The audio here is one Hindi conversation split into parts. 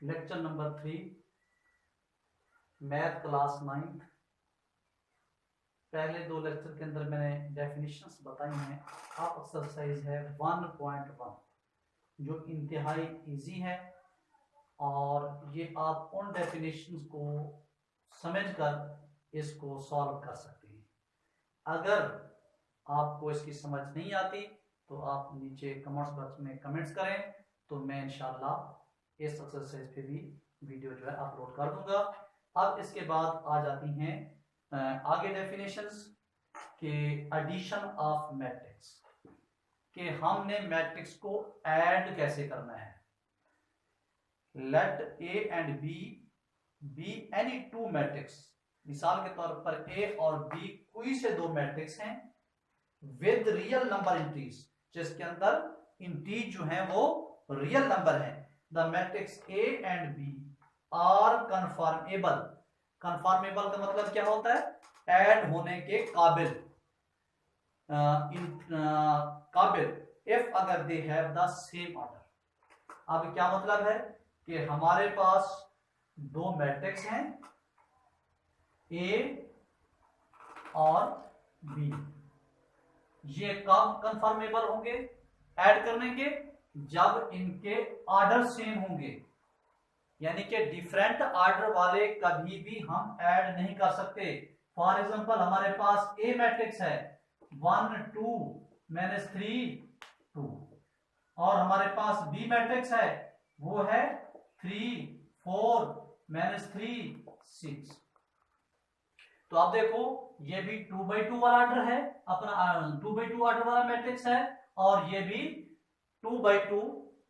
Lecture number 3, math class 9। पहले 2 लेक्चर के अंदर मैंने डेफिनेशंस बताई हैं। अब एक्सरसाइज है 1.1 जो इंतहाई इजी है और ये आप उन डेफिनेशंस को समझकर इसको सॉल्व कर सकते हैं। अगर आपको इसकी समझ नहीं आती तो आप नीचे कमेंट्स बॉक्स में कमेंट्स करें, तो मैं इंशाल्लाह इस एक्सरसाइज पे भी वीडियो जो है अपलोड कर दूंगा। अब इसके बाद आ जाती हैं आगे डेफिनेशंस के एडिशन ऑफ मैट्रिक्स, कि हमने मैट्रिक्स को ऐड कैसे करना है। Let A and B any two matrix, मिसाल के तौर पर ए और बी कोई से 2 मैट्रिक्स हैं विद रियल नंबर इंटीज, जिसके अंदर इंटीज जो है वो रियल नंबर है। The matrix A and B are conformable. Conformable का मतलब क्या होता है? ऐड होने के काबिल, काबिल इफ अगर they have the same order. अब क्या मतलब है कि हमारे पास 2 मैट्रिक्स हैं ए और बी, ये कब कन्फर्मेबल होंगे ऐड करने के? जब इनके ऑर्डर सेम होंगे, यानी कि डिफरेंट ऑर्डर वाले कभी भी हम ऐड नहीं कर सकते। फॉर एग्जांपल हमारे पास ए मैट्रिक्स है 1 2 -3 2 और हमारे पास बी मैट्रिक्स है वो है 3 4 -3 6। तो आप देखो ये भी 2x2 वाला ऑर्डर है, अपना 2x2 ऑर्डर वाला मैट्रिक्स है, और ये भी 2x2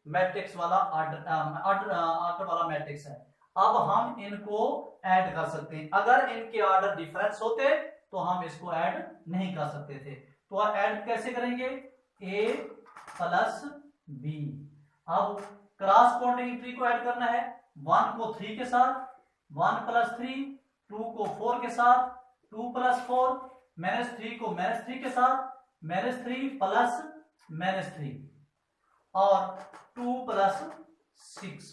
मैट्रिक्स वाला ऑर्डर वाला मैट्रिक्स है। अब हम इनको ऐड कर सकते हैं। अगर इनके ऑर्डर डिफरेंस होते तो हम इसको ऐड नहीं कर सकते थे। तो ऐड कैसे करेंगे? a plus b। अब क्रॉस कॉन्टिन्यूटी को ऐड करना है। 1 को 3 के साथ 1 + 3, 2 को 4 के साथ 2 + 4, -3 को -3 के साथ -3 प्लस -3 और 2 + 6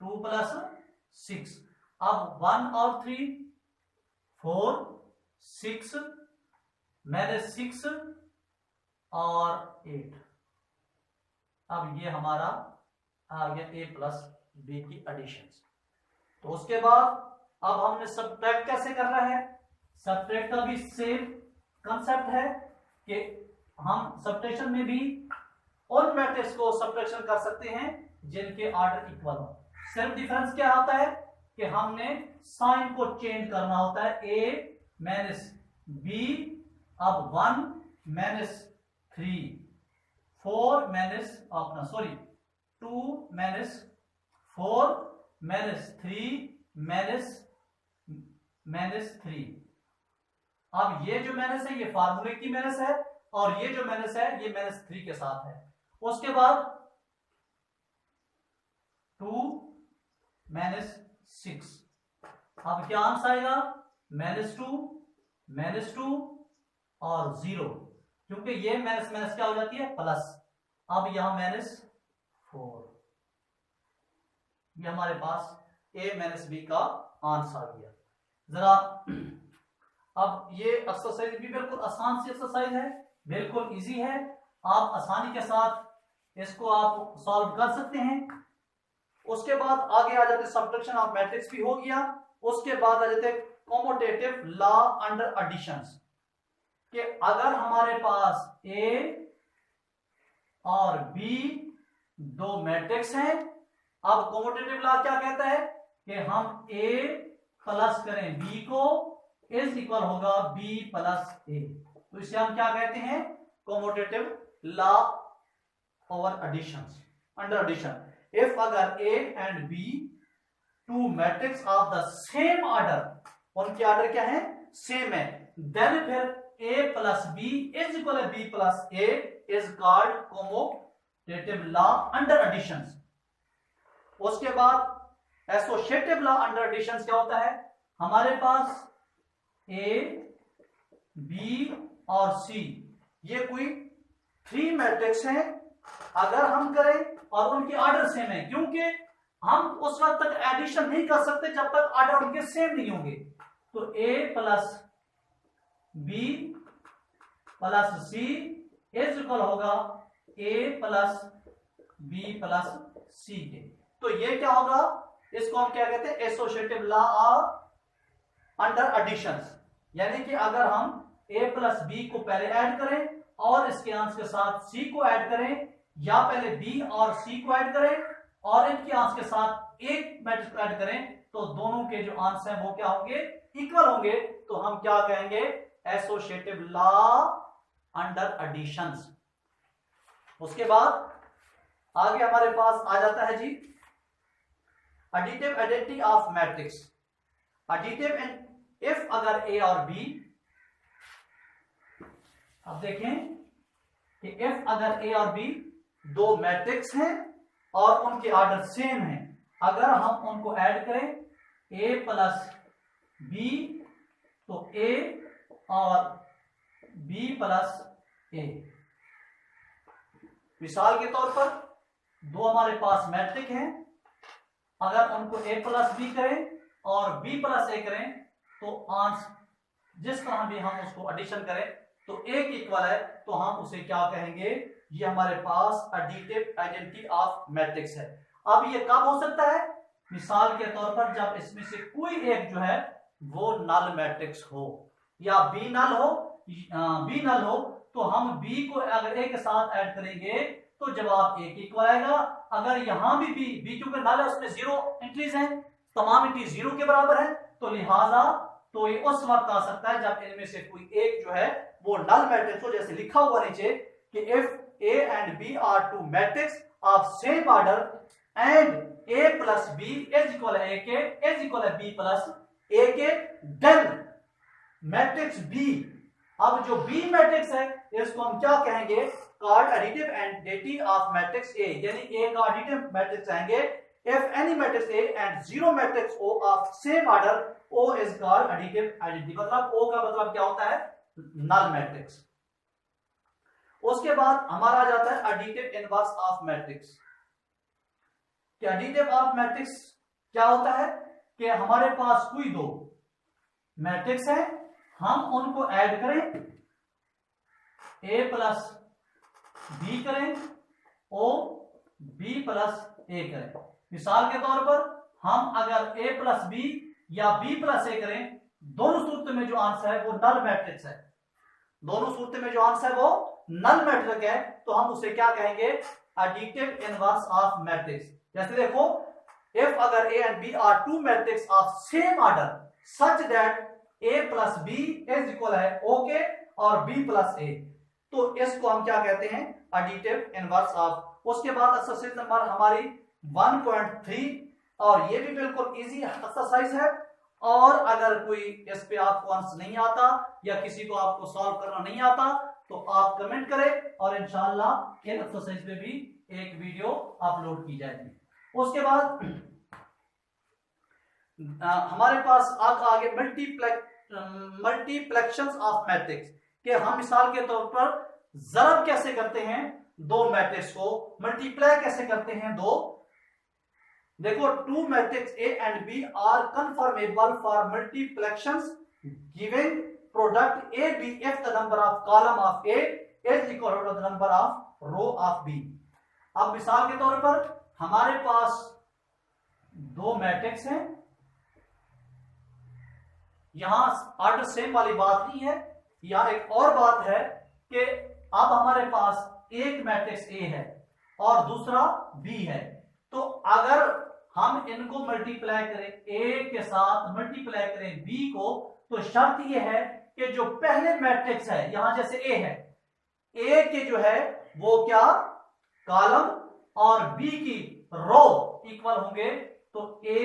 2 + 6। अब 1 और 3 4 6 -6 और 8। अब ये हमारा आ गया a + b की एडिशन। तो उसके बाद अब हमने सब्ट्रैक्ट कैसे करना है? सब्ट्रैक्ट का भी सेम कंसेप्ट है कि हम सब्ट्रैक्शन में भी उन मैट्रिक्स को सब्ट्रैक्शन कर सकते हैं जिनके ऑर्डर इक्वल हो। सिर्फ डिफरेंस क्या आता है कि हमने साइन को चेंज करना होता है। a - b, अब 1 - 3 4 अपना सॉरी 2 - 4 -3 -3। अब ये जो माइनस है ये फार्मूले की माइनस है, और ये जो माइनस है ये -3 के साथ है। उसके बाद 2 - 6। अब क्या आंसर आएगा? -2 और 0, क्योंकि ये माइनस माइनस क्या हो जाती है? प्लस। अब यहां -4। ये हमारे पास a - b का आंसर आ गया। जरा अब ये एक्सरसाइज भी बिल्कुल आसान सी एक्सरसाइज है, बिल्कुल इजी है। आप आसानी के साथ इसको आप सॉल्व कर सकते हैं। उसके बाद आगे आ जाते सब्ट्रैक्शन ऑफ मैट्रिक्स भी हो गया। उसके बाद आ जाते कॉम्यूटेटिव लॉ अंडर एडिशंस, कि अगर हमारे पास a और b 2 मैट्रिक्स हैं, अब कॉम्यूटेटिव लॉ क्या कहता है कि हम a प्लस करें b को इज इक्वल होगा b + a। तो इसे हम क्या कहते हैं? Commutative law over additions, under addition. If अगर a and b 2 matrix of the same order, उनके ऑर्डर क्या है? सेम है, देन फिर a + b is equal b + a is called commutative law under additions. उसके बाद एसोसिएटिव लॉ अंडर एडिशंस क्या होता है? हमारे पास a b और c ये कोई 3 मैट्रिक्स हैं। अगर हम करें और उनके ऑर्डर सेम है, क्योंकि हम उस वक्त तक एडिशन नहीं कर सकते जब तक ऑर्डर उनके सेम नहीं होंगे। तो a plus B plus C is equal होगा a plus B plus C के। तो ये क्या होगा, इसको हम क्या कहते हैं, associative law of under addition. यानी कि अगर हम a प्लस बी को पहले ऐड करें और इसके अंश के साथ c को ऐड करें, या पहले b और c को ऐड करें और इनके अंश के साथ एक मैट्रिक्स ऐड करें, तो दोनों के जो अंश हैं वो क्या होंगे, इक्वल होंगे। तो हम क्या कहेंगे, एसोसिएटिव लॉ अंडर एडिशन। उसके बाद आगे हमारे पास आ जाता है जी additive identity of matrix. Additive if अगर ए और बी, अब देखें कि इफ अगर ए और बी दो मैट्रिक्स हैं और उनके ऑर्डर सेम हैं, अगर हम उनको ऐड करें ए प्लस बी, तो ए और बी प्लस ए। मिसाल के तौर पर दो हमारे पास मैट्रिक हैं, अगर उनको ए प्लस बी करें और बी प्लस ए करें, तो अंश जिस तरह भी हम उसको एडिशन करें तो एक इक्वल है, तो हम उसे क्या कहेंगे, ये हमारे पास एडिटिव आइडेंटिटी ऑफ मैट्रिक्स है। अब ये कब हो सकता है, मिसाल के तौर पर जब इसमें से कोई एक जो है वो नल मैट्रिक्स हो या बी नल हो, तो हम बी को अगर ए के साथ ऐड करेंगे तो जवाब एक इक्वल आएगा। अगर यहां भी बी क्योंकि नल है उसमें जीरो एंट्रीज हैं, तमाम एंट्री जीरो के बराबर है, तो लिहाजा तो ये उस वक्त आ सकता है जब इनमें से कोई एक जो है वो नल मैट्रिक्स हो। जैसे लिखा हुआ नीचे कि if A and B are two matrix of same order and A plus B is equal है A के is equal है B plus A के, then मैट्रिक्स B, अब जो B मैट्रिक्स है इसको हम क्या कहेंगे, called additive identity of matrix A, यानी A का additive मैट्रिक्स आएंगे। If any matrix A and zero matrix O of same order, O is called additive identity। मतलब O का मतलब क्या होता है, नल मैट्रिक्स। उसके बाद हमारा आ जाता है additive inverse of matrix. Additive of matrix क्या होता है कि हमारे पास कोई दो मैट्रिक्स है, हम उनको ऐड करें, ए प्लस बी करें, ओ बी प्लस ए करें। मिसाल के तौर पर हम अगर ए प्लस बी या बी प्लस ए करें, दोनों सूरत में जो आंसर है वो नल मैट्रिक्स है, दोनों सूरत में जो आंसर है वो नल मैट्रिक्स है, तो हम उसे क्या कहेंगे, एडिटिव इनवर्स ऑफ मैट्रिक्स। जैसे देखो, इफ अगर A and B are two matrix of same order such that A plus B is equal है ओ के और बी प्लस ए, तो इसको हम क्या कहते हैं, एडिटिव इनवर्स ऑफ। उसके बाद एक्सरसाइज नंबर हमारी 1.3, और ये भी बिल्कुल इजी एक्सरसाइज है, और अगर कोई इस पे आपको आंसर नहीं आता या किसी को आपको सॉल्व करना नहीं आता तो आप कमेंट करें और इंशाल्लाह इन एक्सरसाइज पे भी एक वीडियो अपलोड की जाएगी। उसके बाद हमारे पास आगे मल्टीप्लेक्शंस ऑफ मैट्रिक्स के हम मिसाल के तौर पर जरब कैसे करते हैं, दो मैट्रिक्स को मल्टीप्लाई कैसे करते हैं दो। देखो, two matrix A and B are conformable for multiplications given product A B if the number of column of A is equal to the number of row of B. अब मिसाल के तौर पर हमारे पास दो मैट्रिक्स हैं, यहां ऑर्डर सेम वाली बात नहीं है, यहां एक और बात है कि अब हमारे पास एक मैट्रिक्स ए है और दूसरा बी है, तो अगर हम इनको मल्टीप्लाई करें, ए के साथ मल्टीप्लाई करें बी को, तो शर्त यह है कि जो पहले मैट्रिक्स है, यहां जैसे ए है, ए के जो है वो क्या कॉलम और बी की रो इक्वल होंगे, तो ए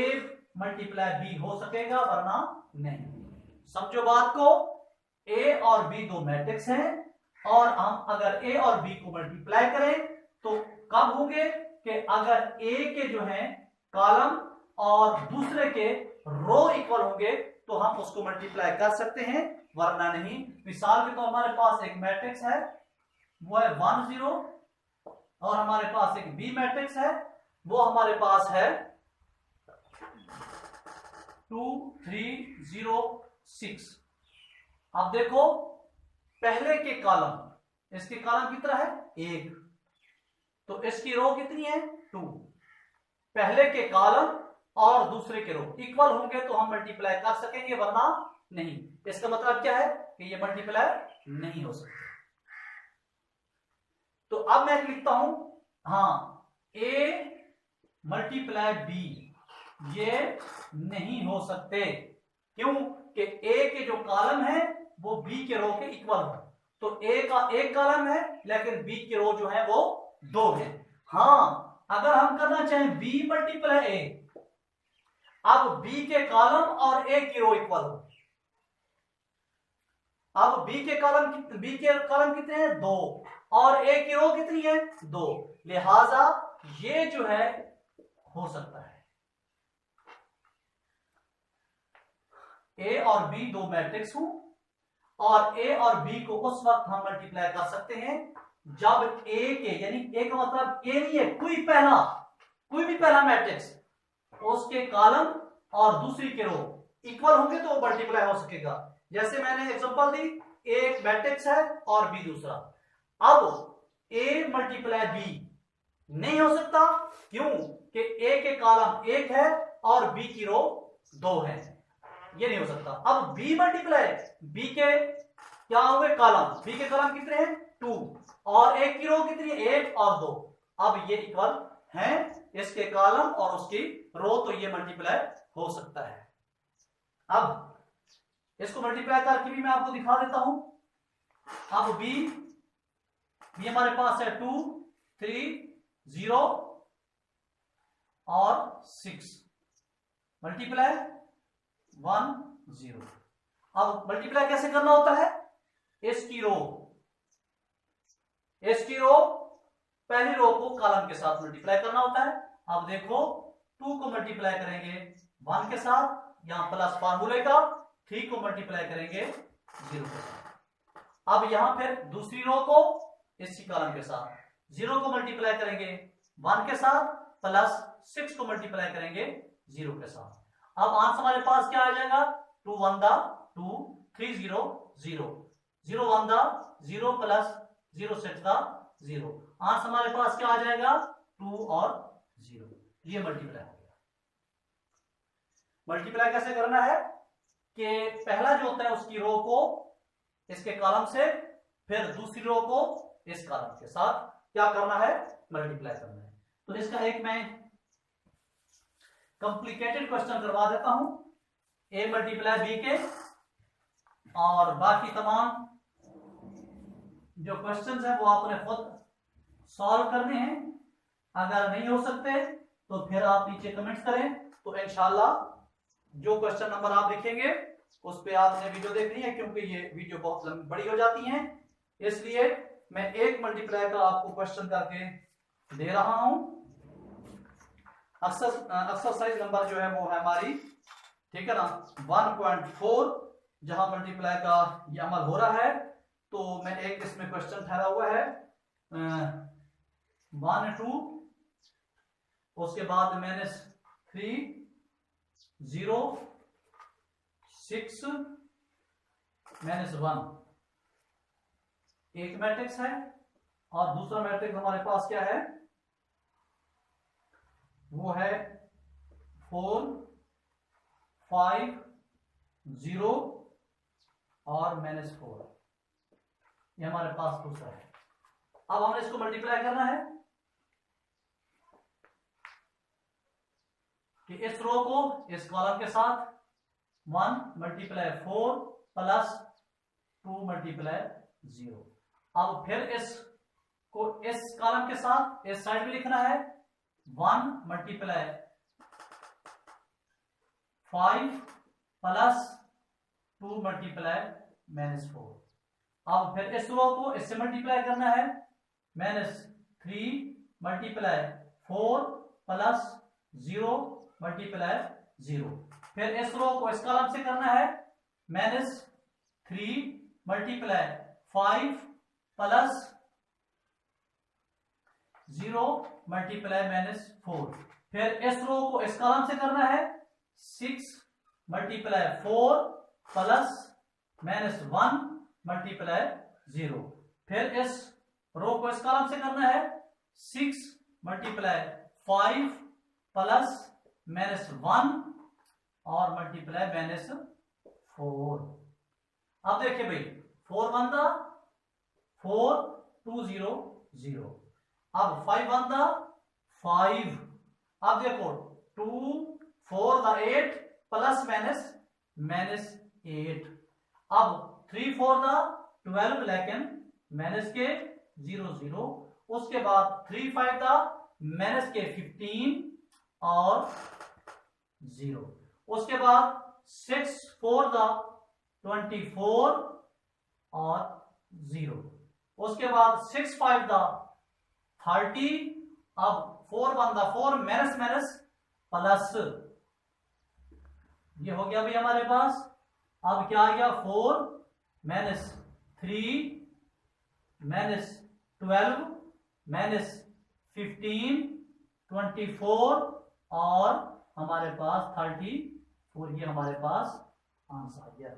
मल्टीप्लाई बी हो सकेगा, वरना नहीं। समझो बात को, ए और बी दो मैट्रिक्स हैं और हम अगर ए और बी को मल्टीप्लाई करें तो कब होंगे कि अगर ए के जो है कॉलम और दूसरे के रो इक्वल होंगे तो हम उसको मल्टीप्लाई कर सकते हैं, वरना नहीं। मिसाल के तो हमारे पास एक मैट्रिक्स है वो है 1 0 और हमारे पास एक बी मैट्रिक्स है वो हमारे पास है 2306। अब देखो पहले के कॉलम, इसके कॉलम कितना है 1, तो इसकी रो कितनी है 2। पहले के कॉलम और दूसरे के रो इक्वल होंगे तो हम मल्टीप्लाई कर सकेंगे, वरना नहीं। इसका मतलब क्या है कि ये मल्टीप्लाई नहीं हो सकते। तो अब मैं लिखता हूं, हाँ, ए मल्टीप्लाई बी ये नहीं हो सकते। क्यों? कि ए के जो कॉलम है वो बी के रो के इक्वल हो। तो ए का एक कॉलम है लेकिन बी के रो जो है वो 2 है। हाँ, अगर हम करना चाहें बी मल्टीप्लाई ए, अब बी के कॉलम और ए की रो इक्वल हो। अब बी के कॉलम कितने हैं 2 और ए की रो कितनी है 2, लिहाजा ये जो है हो सकता है। ए और बी दो मैट्रिक्स हो और ए और बी को उस वक्त हम मल्टीप्लाई कर सकते हैं जब ए के, यानी ए का मतलब ए नहीं है, कोई भी पहला मैट्रिक्स उसके कॉलम और दूसरी के रो इक्वल होंगे तो वो मल्टीप्लाई हो सकेगा। जैसे मैंने एग्जांपल दी, एक मैट्रिक्स है और बी दूसरा। अब ए मल्टीप्लाई बी नहीं हो सकता। क्यों? कि ए के कॉलम 1 है और बी की रो 2 है, ये नहीं हो सकता। अब बी मल्टीप्लाई बी के क्या होंगे कॉलम, बी के कॉलम कितने हैं 2 और एक की रो कितनी है 1 और 2। अब ये इक्वल हैं इसके कॉलम और उसकी रो, तो ये मल्टीप्लाई हो सकता है। अब इसको मल्टीप्लाई करके भी मैं आपको दिखा देता हूं। अब बी हमारे पास है 2 3 0 और 6 मल्टीप्लाई 1 0। अब मल्टीप्लाई कैसे करना होता है, इसकी रो पहली रो को कॉलम के साथ मल्टीप्लाई करना होता है। अब देखो 2 को मल्टीप्लाई करेंगे 1 के साथ, यहां प्लस फार्मूले का, 3 को मल्टीप्लाई करेंगे 0 के साथ। अब यहां फिर दूसरी रो को इसी कॉलम के साथ 0 को मल्टीप्लाई करेंगे 1 के साथ, प्लस 6 को मल्टीप्लाई करेंगे 0 के साथ। अब आंसर हमारे पास क्या आ जाएगा, 2 1 दा 2 3 0 0 0 1 दा 0 प्लस 0 6 दा 0। आंसर हमारे पास क्या आ जाएगा 2 और 0। ये मल्टीप्लाई हो गया। मल्टीप्लाई कैसे करना है कि पहला जो होता है उसकी रो को इसके कॉलम से, फिर दूसरी रो को इस कॉलम के साथ क्या करना है, मल्टीप्लाई करना है। तो इसका एक मैं कॉम्प्लिकेटेड क्वेश्चन करवा देता हूं, ए मल्टीप्लाई बी के, और बाकी तमाम जो क्वेश्चंस हैं वो आपने खुद सॉल्व करने हैं। अगर नहीं हो सकते तो फिर आप नीचे कमेंट्स करें, तो इंशाल्लाह जो क्वेश्चन नंबर आप लिखेंगे उस पे आपने वीडियो देखनी है, क्योंकि ये वीडियो बहुत लंबी बड़ी हो जाती है। इसलिए मैं एक मल्टीप्लाई का आपको क्वेश्चन करके दे रहा हूं। एक्सरसाइज नंबर जो है वो है हमारी, ठीक है ना, 1.4, जहां मल्टीप्लाई का ये अमल हो रहा है। तो मैं एक इसमें क्वेश्चन ठहरा हुआ है 1 2, उसके बाद -3 0 6 -1 एक मैट्रिक्स है, और दूसरा मैट्रिक्स हमारे पास क्या है, वो है 4 5 0 और -4। ये हमारे पास दूसरा है। अब हमने इसको मल्टीप्लाई करना है कि इस रो को इस कॉलम के साथ 1 मल्टीप्लाई 4 प्लस 2 मल्टीप्लाई 0। अब फिर इसको इस कॉलम के साथ इस साइड में लिखना है 1 मल्टीप्लाई 5 प्लस 2 मल्टीप्लाई -4। अब फिर इस रो को इससे मल्टीप्लाई करना है -3 मल्टीप्लाई 4 प्लस 0 मल्टीप्लाई 0। फिर इस रो को इस कॉलम से करना है -3 मल्टीप्लाई 5 प्लस 0 मल्टीप्लाई -4। फिर इस रो को इस कॉलम से करना है 6 मल्टीप्लाई 4 प्लस -1 मल्टीप्लाई 0। फिर इस रो को इस कॉलम से करना है 6 मल्टीप्लाई 5 प्लस -1 और मल्टीप्लाई -4। अब देखिए भाई 4 1 दा 4 2 0 0। अब 5 1 दा 5। अब देखो 2 4 दा 8 प्लस -8। अब 3 4 दा 12 लेकिन माइनस के 0 0। उसके बाद 3 5 दा माइनस के 15 और 0। उसके बाद 6 4 दा 24 और 0। उसके बाद 6 5 दा 30। अब 4 1 दा 4 माइनस प्लस, ये हो गया भाई हमारे पास। अब क्या आ गया 4 -3 -12 -15 24 और हमारे पास 34। ये हमारे पास आंसर आ गया।